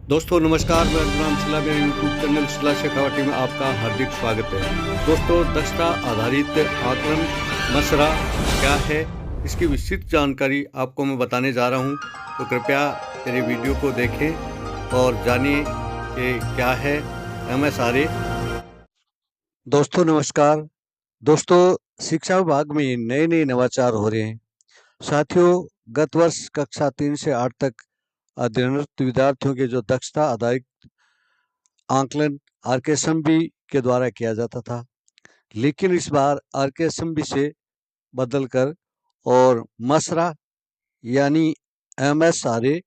दोस्तों नमस्कार, मैं अर्जुन शिला मेरे यूट्यूब चैनल शिला शेखावटी में आपका हार्दिक स्वागत है। दोस्तों, दक्षता आधारित आकलन मसरा क्या है, इसकी विस्तृत जानकारी आपको मैं बताने जा रहा हूं, तो कृपया मेरे वीडियो को देखें और जानिए कि क्या है एमएसआरए। दोस्तों नमस्कार। दोस्तों, शिक्षा विभाग में नए नए नवाचार हो रहे हैं। साथियों, गत वर्ष कक्षा 3 से 8 तक अध्ययनरत विद्यार्थियों के जो दक्षता आधारित आकलन आरकेएसएमबी के द्वारा किया जाता था, लेकिन इस बार आरकेएसएमबी से बदलकर और मसरा यानी एमएसआरए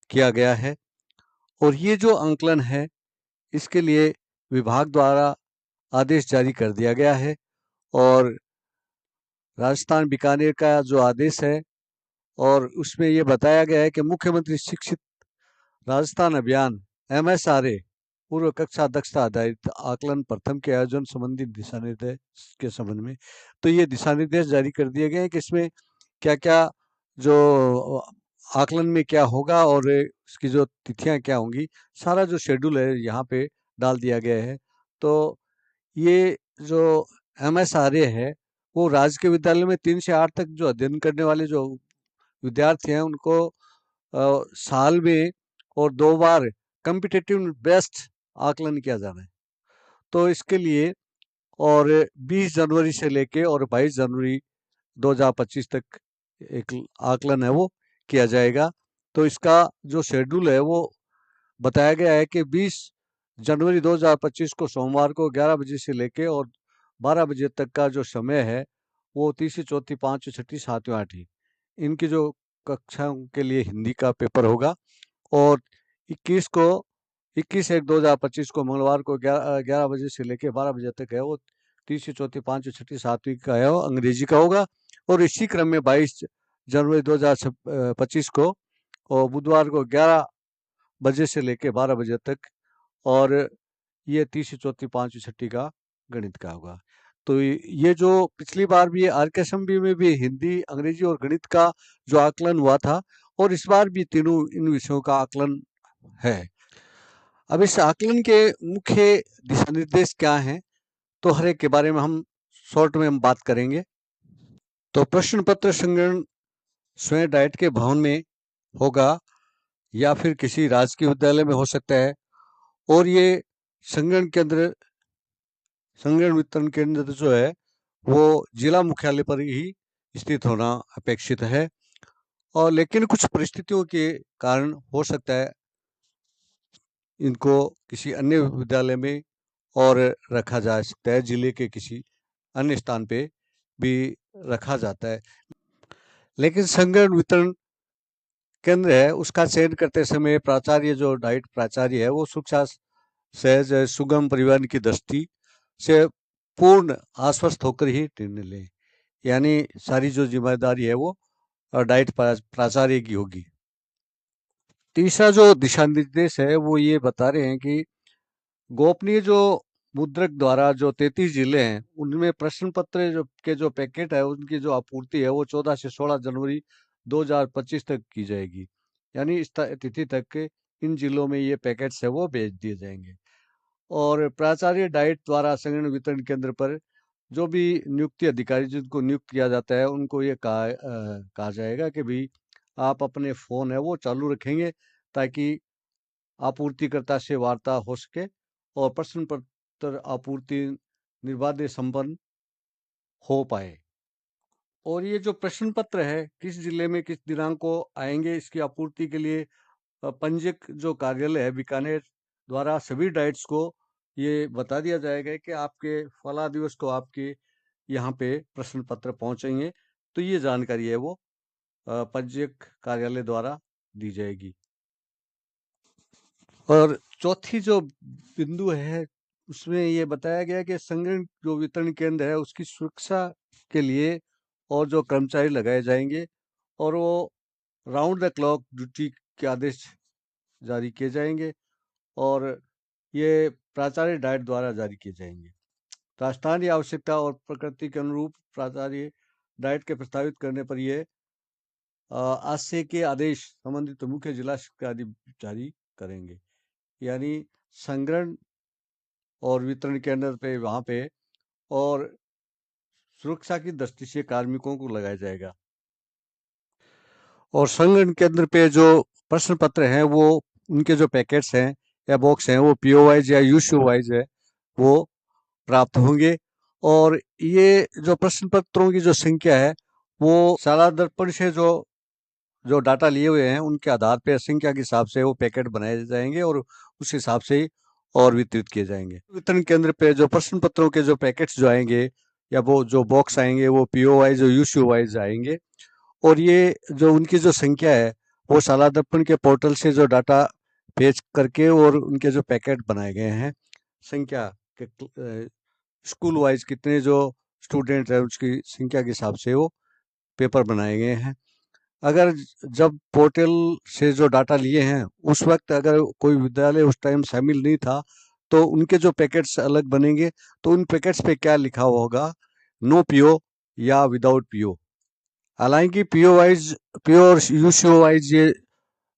किया गया है। और ये जो आकलन है, इसके लिए विभाग द्वारा आदेश जारी कर दिया गया है और राजस्थान बीकानेर का जो आदेश है, और उसमें ये बताया गया है कि मुख्यमंत्री शिक्षित राजस्थान अभियान एमएसआरए पूर्व कक्षा दक्षता आधारित आकलन प्रथम के आयोजन संबंधी दिशा निर्देश के संबंध में, तो ये दिशा निर्देश जारी कर दिए गए हैं कि इसमें क्या क्या जो आकलन में क्या होगा और इसकी जो तिथियां क्या होंगी, सारा जो शेड्यूल है यहाँ पे डाल दिया गया है। तो ये जो एमएसआरए है, वो राजकीय विद्यालय में 3 से 8 तक जो अध्ययन करने वाले जो विद्यार्थी हैं, उनको साल में और 2 बार कॉम्पिटिटिव बेस्ट आकलन किया जाना है। तो इसके लिए और 20 जनवरी से लेके और 22 जनवरी 2025 तक एक आकलन है वो किया जाएगा। तो इसका जो शेड्यूल है वो बताया गया है कि 20 जनवरी 2025 को सोमवार को 11 बजे से लेके और 12 बजे तक का जो समय है, वो तीसरी, चौथी, पाँचवीं, छठी, सातवीं, आठवीं इनकी जो कक्षाओं के लिए हिंदी का पेपर होगा। और 21 एक 2025 को मंगलवार को 11 बजे से लेके 12 बजे तक है वो तीसरी, चौथी, पाँचवीं, छठी, सातवीं का है वो अंग्रेजी का होगा। और इसी क्रम में 22 जनवरी 2025 को और बुधवार को 11 बजे से लेके 12 बजे तक, और ये तीसरी, चौथी, पाँचवीं, छठी का गणित का होगा। तो ये जो पिछली बार भी आरकेएसएमबी में भी हिंदी, अंग्रेजी और गणित का जो आकलन हुआ था, और इस बार भी तीनों इन विषयों का आकलन है। अब इस आकलन के मुख्य दिशा निर्देश क्या हैं, तो हर एक के बारे में हम शॉर्ट में हम बात करेंगे। तो प्रश्न पत्र संग्रहण स्वयं डाइट के भवन में होगा या फिर किसी राजकीय विद्यालय में हो सकता है, और ये संग्रहण वितरण केंद्र जो है वो जिला मुख्यालय पर ही स्थित होना अपेक्षित है। और लेकिन कुछ परिस्थितियों के कारण हो सकता है इनको किसी अन्य विद्यालय में और रखा जा सकता है, जिले के किसी अन्य स्थान पे भी रखा जाता है। लेकिन संग्रहण वितरण केंद्र है, उसका चयन करते समय प्राचार्य जो डाइट प्राचार्य है, वो सुरक्षा, सहज, सुगम परिवहन की दृष्टि से पूर्ण आश्वस्त होकर ही निर्णय लें। यानी सारी जो जिम्मेदारी है वो डाइट प्राचार्य की होगी। तीसरा जो दिशा निर्देश है वो ये बता रहे हैं कि गोपनीय जो मुद्रक द्वारा जो 33 जिले हैं, उनमें प्रश्न पत्र जो पैकेट है, उनकी जो आपूर्ति है वो 14 से 16 जनवरी 2025 तक की जाएगी। यानी इस तिथि तक इन जिलों में ये पैकेट्स है वो भेज दिए जाएंगे। और प्राचार्य डाइट द्वारा संग्रहण वितरण केंद्र पर जो भी नियुक्ति अधिकारी जिनको नियुक्त किया जाता है, उनको ये कहा जाएगा कि भाई आप अपने फ़ोन है वो चालू रखेंगे, ताकि आपूर्तिकर्ता से वार्ता हो सके और प्रश्न पत्र आपूर्ति निर्बाध संपन्न हो पाए। और ये जो प्रश्न पत्र है किस जिले में किस दिनांक को आएंगे, इसकी आपूर्ति के लिए पंजीयक जो कार्यालय है बीकानेर द्वारा सभी डाइट्स को ये बता दिया जाएगा कि आपके फला दिवस को आपके यहाँ पे प्रश्न पत्र पहुंचेंगे। तो ये जानकारी है वो पंजीयक कार्यालय द्वारा दी जाएगी। और चौथी जो बिंदु है, उसमें ये बताया गया कि संग्रहण जो वितरण केंद्र है उसकी सुरक्षा के लिए और जो कर्मचारी लगाए जाएंगे, और वो राउंड द क्लॉक ड्यूटी के आदेश जारी किए जाएंगे, और ये प्राचार्य डाइट द्वारा जारी किए जाएंगे। राजस्थान आवश्यकता और प्रकृति के अनुरूप प्राचार्य डाइट के प्रस्तावित करने पर ये आज से के आदेश संबंधित मुख्य जिला शिक्षा अधिकारी करेंगे। यानी संग्रहण और वितरण केंद्र पे वहाँ पे और सुरक्षा की दृष्टि से कार्मिकों को लगाया जाएगा। और संग्रहण केंद्र पे जो प्रश्न पत्र हैं वो उनके जो पैकेट्स हैं या बॉक्स हैं वो पीओ वाइज या यूसीओ वाइज है वो प्राप्त होंगे। और ये जो प्रश्न पत्रों की जो संख्या है वो शाला दर्पण से जो डाटा लिए हुए हैं उनके आधार पर संख्या के हिसाब से वो पैकेट बनाए जाएंगे और उस हिसाब से ही और वितरित किए जाएंगे। वितरण केंद्र पे जो प्रश्न पत्रों के जो पैकेट्स जो आएंगे या वो जो बॉक्स आएंगे वो पीओ वाइज और यूसीओ वाइज आएंगे। और ये जो उनकी जो संख्या है वो शाला दर्पण के पोर्टल से जो डाटा फेच करके और उनके जो पैकेट बनाए गए हैं संख्या के स्कूल वाइज कितने जो स्टूडेंट है उसकी संख्या के हिसाब से वो पेपर बनाए गए हैं। अगर जब पोर्टल से जो डाटा लिए हैं उस वक्त अगर कोई विद्यालय उस टाइम शामिल नहीं था तो उनके जो पैकेट्स अलग बनेंगे। तो उन पैकेट्स पे क्या लिखा हुआ होगा, नो पीओ या विदाउट पीओ। हालांकि पीओ और यूसीओ वाइज ये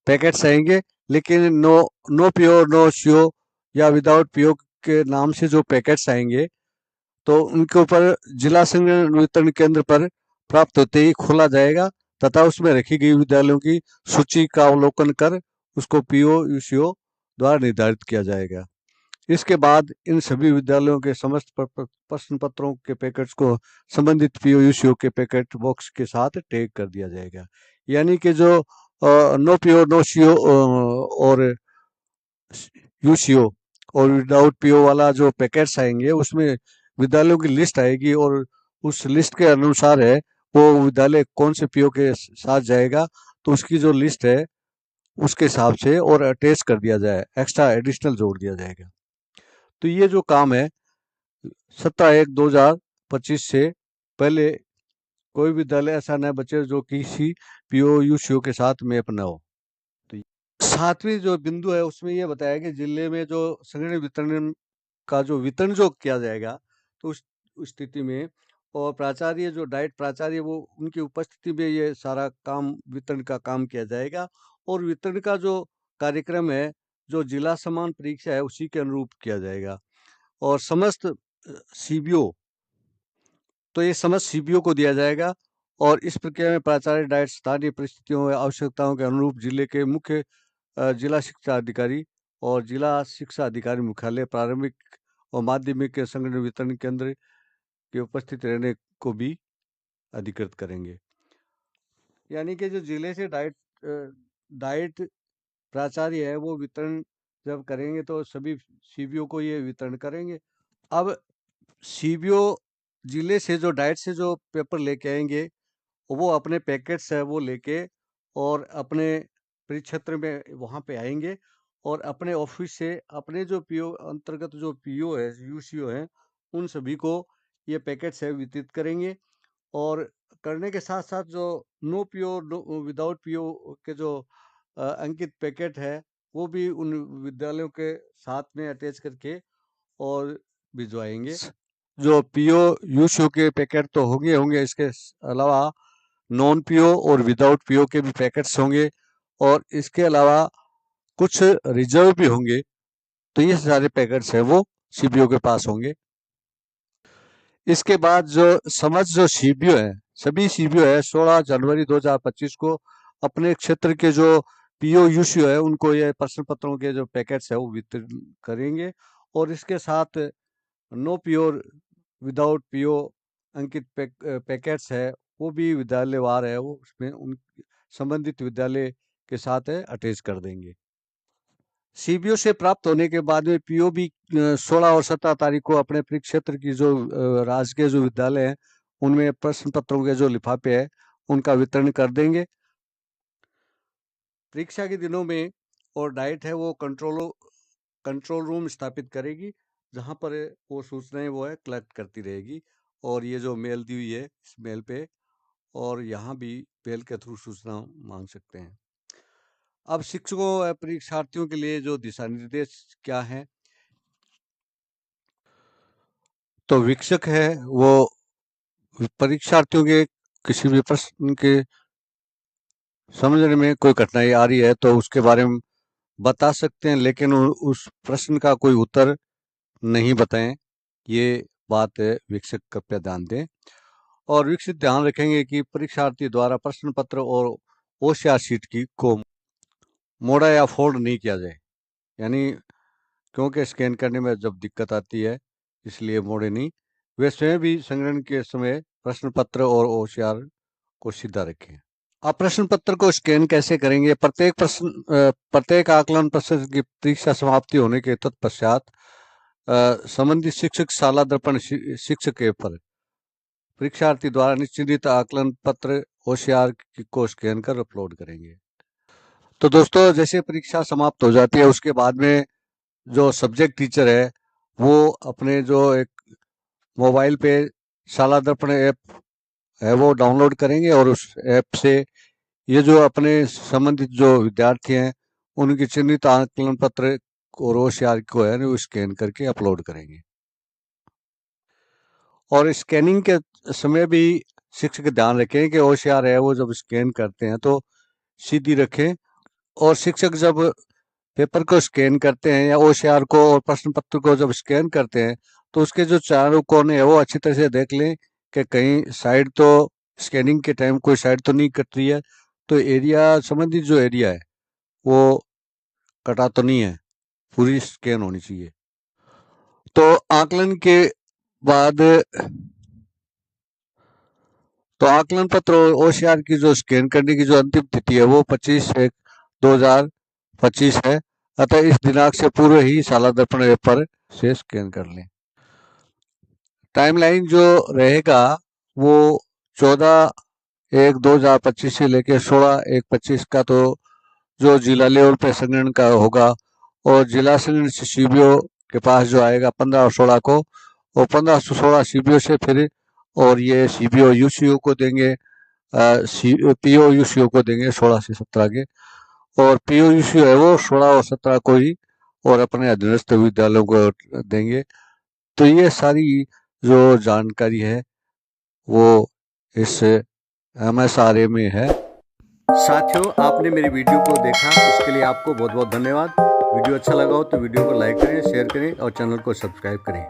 पैकेट्स आएंगे, लेकिन नो पीओ नो सीओ या विदाउट पीओ के नाम से जो पैकेट्स आएंगे तो उनके ऊपर जिला संग्रहण वितरण केंद्र पर प्राप्त होते ही खोला जाएगा तथा उसमें रखी गई विद्यालयों की सूची का अवलोकन कर उसको पीओ यूसीओ द्वारा निर्धारित किया जाएगा। इसके बाद इन सभी विद्यालयों के समस्त प्रश्न पत्रों के पैकेट्स को संबंधित पीओ यूसीओ के पैकेट बॉक्स के साथ टैग कर दिया जाएगा। यानी कि जो नो पीओ नो सीओ और यूसीओ और विदाउट पीओ वाला जो पैकेट्स आएंगे उसमें विद्यालयों की लिस्ट आएगी और उस लिस्ट के अनुसार है वो विद्यालय कौन से पीओ के साथ जाएगा तो उसकी जो लिस्ट है उसके हिसाब से और अटैच कर दिया जाए, एक्स्ट्रा एडिशनल जोड़ दिया जाएगा। तो ये जो काम है 17/1/2025 से पहले कोई विद्यालय ऐसा न बचे जो किसी पीओ यूसीओ के साथ मैप न हो। तो सातवीं जो बिंदु है उसमें ये बताया कि जिले में जो संग्रहण वितरण का जो वितरण जो किया जाएगा तो उस स्थिति में और प्राचार्य जो डाइट प्राचार्य वो उनकी उपस्थिति में ये सारा काम वितरण का काम किया जाएगा। और वितरण का जो कार्यक्रम है जो जिला समान परीक्षा है उसी के अनुरूप किया जाएगा। और समस्त सीबीओ तो ये समस्त सीबीओ को दिया जाएगा। और इस प्रक्रिया में प्राचार्य डाइट स्थानीय परिस्थितियों व आवश्यकताओं के अनुरूप जिले के मुख्य जिला शिक्षा अधिकारी और जिला शिक्षा अधिकारी मुख्यालय प्रारंभिक और माध्यमिक संगठन वितरण केंद्र के उपस्थित रहने को भी अधिकृत करेंगे। यानी कि जो जिले से डाइट प्राचार्य है वो वितरण जब करेंगे तो सभी सीबीओ को ये वितरण करेंगे। अब सीबीओ जिले से जो डाइट से जो पेपर लेके आएंगे वो अपने पैकेट्स है वो लेके और अपने परिक्षेत्र में वहाँ पे आएंगे और अपने ऑफिस से अपने जो पीओ अंतर्गत जो पीओ है यूसीओ है उन सभी को ये पैकेट्स है वितरित करेंगे। और करने के साथ साथ जो नो पीओ विदाउट पीओ के जो अंकित पैकेट है वो भी उन विद्यालयों के साथ में अटैच करके और भिजवाएंगे। जो पीओ यूसीओ के पैकेट तो होंगे होंगे, इसके अलावा नॉन पीओ और विदाउट पीओ के भी पैकेट्स होंगे और इसके अलावा कुछ रिजर्व भी होंगे। तो ये सारे पैकेट्स हैं वो सीबीओ के पास होंगे। इसके बाद जो सीबीओ है सभी सीबीओ है 16 जनवरी 2025 को अपने क्षेत्र के जो पीओ यूसीओ है उनको ये प्रश्न पत्रों के जो पैकेट्स है वो वितरित करेंगे। और इसके साथ नो पीओ विदाउट पीओ अंकित पैकेट्स है वो भी विद्यालयवार है वो उसमें उन संबंधित विद्यालय के साथ है अटैच कर देंगे। सीबीओ से प्राप्त होने के बाद में पीओ भी 16 और 17 तारीख को अपने परिक्षेत्र की जो राजकीय जो विद्यालय है उनमें प्रश्न पत्रों के जो लिफाफे है उनका वितरण कर देंगे। परीक्षा के दिनों में और डाइट है वो कंट्रोल रूम स्थापित करेगी जहां पर वो सूचनाएं वो है कलेक्ट करती रहेगी। और ये जो मेल दी हुई है इस मेल पे और यहाँ भी मेल के थ्रू सूचना मांग सकते हैं। अब शिक्षकों व परीक्षार्थियों के लिए जो दिशा निर्देश क्या है, तो शिक्षक है वो परीक्षार्थियों के किसी भी प्रश्न के समझने में कोई कठिनाई आ रही है तो उसके बारे में बता सकते हैं, लेकिन उस प्रश्न का कोई उत्तर नहीं बताएं। ये बात वीक्षक कृपया ध्यान दें। और वीक्षक ध्यान रखेंगे कि परीक्षार्थी द्वारा प्रश्न पत्र और OCR शीट को मोड़ा या फोल्ड नहीं किया जाए, यानी क्योंकि स्कैन करने में जब दिक्कत आती है इसलिए मोड़े नहीं। वे स्वयं भी संग्रहण के समय प्रश्न पत्र और OCR को सीधा रखें। आप प्रश्न पत्र को स्कैन कैसे करेंगे? प्रत्येक आकलन प्रश्न की परीक्षा समाप्ति होने के तत्पश्चात संबंधित शिक्षक शाला दर्पण शिक्षक ऐप पर परीक्षार्थी द्वारा निश्चित आकलन पत्र OCR को स्कैन कर अपलोड करेंगे। तो दोस्तों, जैसे परीक्षा समाप्त हो जाती है उसके बाद में जो सब्जेक्ट टीचर है वो अपने जो एक मोबाइल पे शाला दर्पण ऐप है वो डाउनलोड करेंगे और उस ऐप से ये जो अपने संबंधित जो विद्यार्थी हैं उनके चिन्हित आकलन पत्र और OCR को है वो स्कैन करके अपलोड करेंगे। और स्कैनिंग के समय भी शिक्षक ध्यान रखें कि OCR है वो जब स्कैन करते हैं तो सीधी रखें, और शिक्षक जब पेपर को स्कैन करते हैं या OCR को और प्रश्न पत्र को जब स्कैन करते हैं तो उसके जो चारों कोने हैं वो अच्छी तरह से देख लें कि कहीं साइड तो स्कैनिंग के टाइम कोई साइड तो नहीं कट रही है, तो एरिया संबंधित जो एरिया है वो कटा तो नहीं है, पूरी स्कैन होनी चाहिए। तो आकलन के बाद आकलन पत्र और OCR की जो स्कैन करने की जो अंतिम तिथि है वो 25/1/2025 है। अतः इस दिनांक से पूर्व ही शाला दर्पण ऐप पर से स्कैन कर लें। टाइमलाइन जो रहेगा वो 14/1/2025 से लेकर 16/1/25 का तो जो जिला लेवल पे संग्रहण का होगा, और जिला संग्रहण से CBO के पास जो आएगा 15 और 16 को, और 15 से 16 CBO से फिर, और ये CBO UCO को देंगे, PO UCO को देंगे 16 से 17 के, और PO UCO है वो 16 और 17 को ही और अपने अधीनस्थ विद्यालयों को देंगे। तो ये सारी जो जानकारी है वो इस MSRA में है। साथियों, आपने मेरी वीडियो को देखा, इसके लिए आपको बहुत बहुत धन्यवाद। वीडियो अच्छा लगा हो तो वीडियो को लाइक करें, शेयर करें और चैनल को सब्सक्राइब करें।